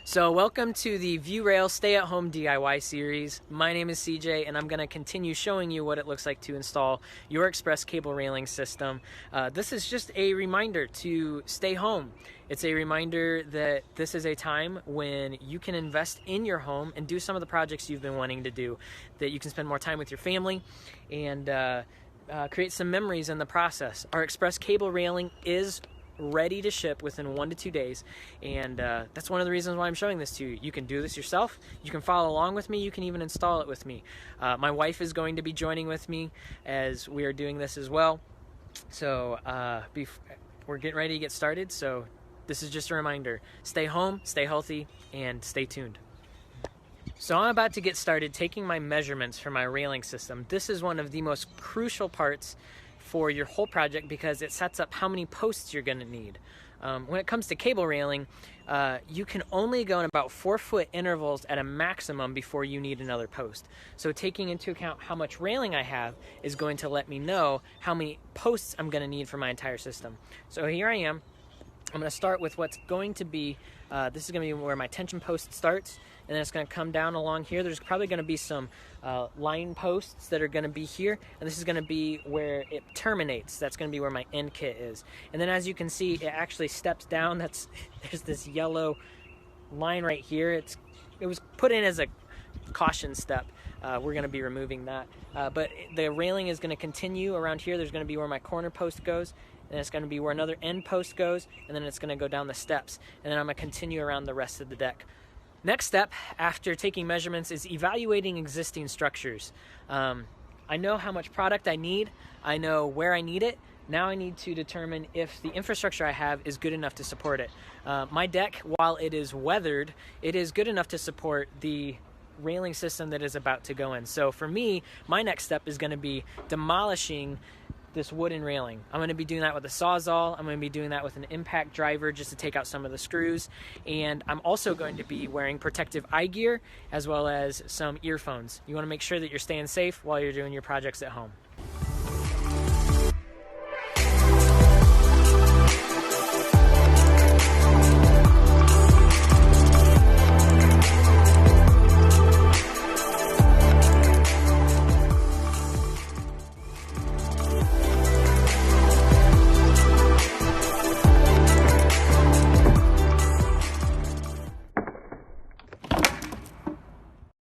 So welcome to the Viewrail Stay-at-Home DIY series. My name is CJ and I'm going to continue showing you what it looks like to install your express cable railing system. This is just a reminder to stay home. It's a reminder that this is a time when you can invest in your home and do some of the projects you've been wanting to do, that you can spend more time with your family and create some memories in the process. Our express cable railing is ready to ship within 1 to 2 days, and that's one of the reasons why I'm showing this to you. You can do this yourself, you can follow along with me, you can even install it with me. My wife is going to be joining with me as we are doing this as well, so we're getting ready to get started. So this is just a reminder: stay home, stay healthy, and stay tuned. So I'm about to get started taking my measurements for my railing system. This is one of the most crucial parts for your whole project because it sets up how many posts you're going to need. When it comes to cable railing, you can only go in about 4-foot intervals at a maximum before you need another post. So taking into account how much railing I have is going to let me know how many posts I'm going to need for my entire system. So here I am. I'm going to start with what's going to be, this is going to be where my tension post starts, and then it's going to come down along here. There's probably going to be some line posts that are going to be here, and this is going to be where it terminates. That's going to be where my end kit is. And then as you can see, it actually steps down. There's this yellow line right here. It was put in as a caution step. We're going to be removing that. But the railing is going to continue around here. There's going to be where my corner post goes, and it's going to be where another end post goes, and then it's going to go down the steps, and then I'm going to continue around the rest of the deck. Next step after taking measurements is evaluating existing structures. I know how much product I need. I know where I need it. Now I need to determine if the infrastructure I have is good enough to support it. My deck, while it is weathered, it is good enough to support the railing system that is about to go in. So for me, my next step is going to be demolishing this wooden railing. I'm going to be doing that with a Sawzall. I'm going to be doing that with an impact driver just to take out some of the screws. And I'm also going to be wearing protective eye gear as well as some earphones. You want to make sure that you're staying safe while you're doing your projects at home.